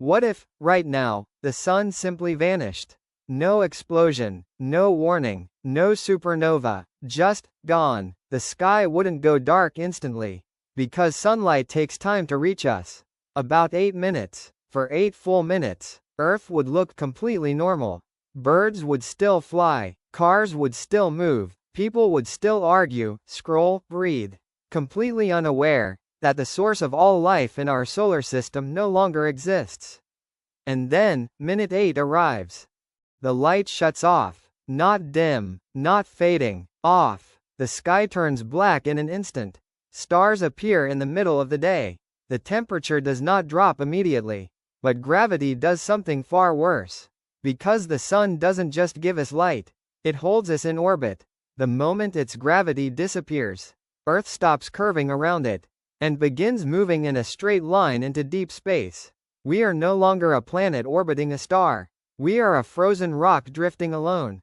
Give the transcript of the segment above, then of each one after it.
What if, right now, the sun simply vanished? No explosion, no warning, no supernova, just gone. The sky wouldn't go dark instantly, because sunlight takes time to reach us. About 8 minutes. For 8 full minutes, Earth would look completely normal. Birds would still fly, cars would still move, people would still argue, scroll, breathe, completely unaware that the source of all life in our solar system no longer exists. And then, minute 8 arrives. The light shuts off. Not dim, not fading, off. The sky turns black in an instant. Stars appear in the middle of the day. The temperature does not drop immediately. But gravity does something far worse. Because the sun doesn't just give us light, it holds us in orbit. The moment its gravity disappears, Earth stops curving around it, and begins moving in a straight line into deep space. We are no longer a planet orbiting a star. We are a frozen rock drifting alone.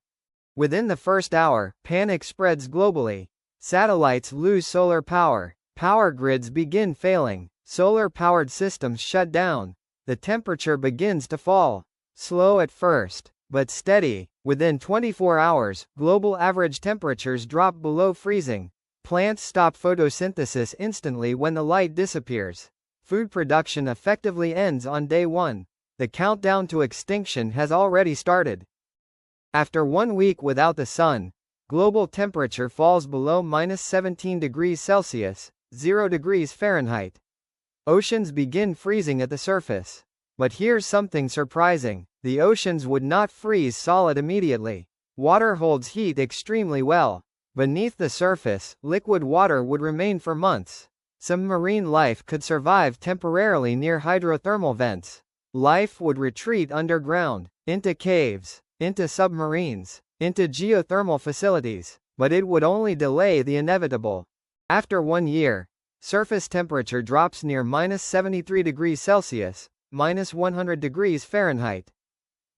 Within the first hour, panic spreads globally. Satellites lose solar power. Power grids begin failing. Solar-powered systems shut down. The temperature begins to fall. Slow at first, but steady. Within 24 hours, global average temperatures drop below freezing. Plants stop photosynthesis instantly when the light disappears. Food production effectively ends on day 1. The countdown to extinction has already started. After 1 week without the sun, global temperature falls below -17 degrees Celsius, 0 degrees Fahrenheit. Oceans begin freezing at the surface. But here's something surprising. The oceans would not freeze solid immediately. Water holds heat extremely well. Beneath the surface, liquid water would remain for months. Some marine life could survive temporarily near hydrothermal vents. Life would retreat underground, into caves, into submarines, into geothermal facilities, but it would only delay the inevitable. After 1 year, surface temperature drops near -73 degrees Celsius, -100 degrees Fahrenheit.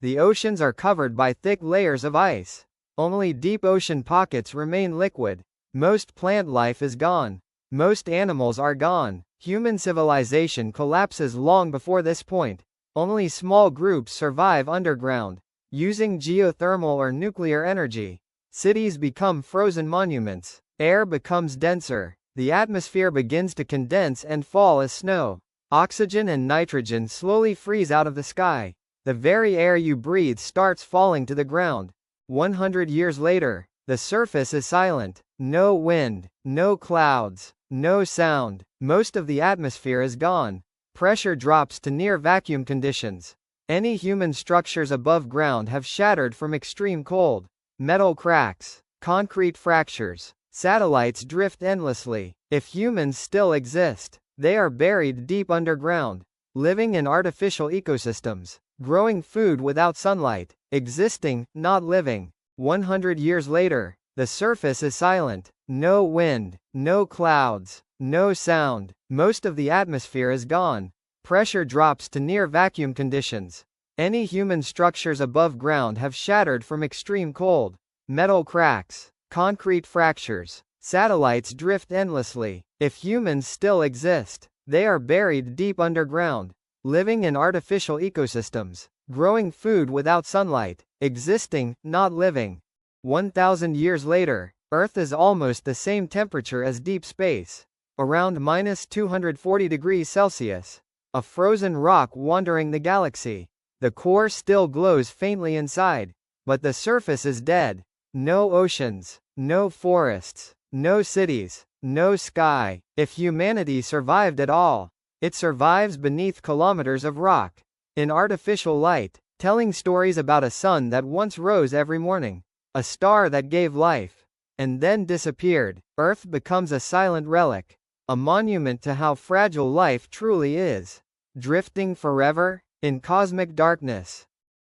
The oceans are covered by thick layers of ice. Only deep ocean pockets remain liquid. Most plant life is gone. Most animals are gone. Human civilization collapses long before this point. Only small groups survive underground, using geothermal or nuclear energy. Cities become frozen monuments. Air becomes denser. The atmosphere begins to condense and fall as snow. Oxygen and nitrogen slowly freeze out of the sky. The very air you breathe starts falling to the ground. 100 years later, the surface is silent. No wind, no clouds, no sound. Most of the atmosphere is gone. Pressure drops to near vacuum conditions. Any human structures above ground have shattered from extreme cold. Metal cracks, concrete fractures, satellites drift endlessly. If humans still exist, they are buried deep underground, living in artificial ecosystems, growing food without sunlight, existing, not living. 100 years later, the surface is silent. No wind, no clouds, no sound. Most of the atmosphere is gone. Pressure drops to near vacuum conditions. Any human structures above ground have shattered from extreme cold. Metal cracks, concrete fractures, satellites drift endlessly. If humans still exist, they are buried deep underground, living in artificial ecosystems, growing food without sunlight, existing, not living. 1,000 years later, Earth is almost the same temperature as deep space, around -240 degrees Celsius. A frozen rock wandering the galaxy. The core still glows faintly inside, but the surface is dead. No oceans, no forests, no cities, no sky. If humanity survived at all, it survives beneath kilometers of rock, in artificial light, telling stories about a sun that once rose every morning, a star that gave life, and then disappeared. Earth becomes a silent relic, a monument to how fragile life truly is, drifting forever in cosmic darkness.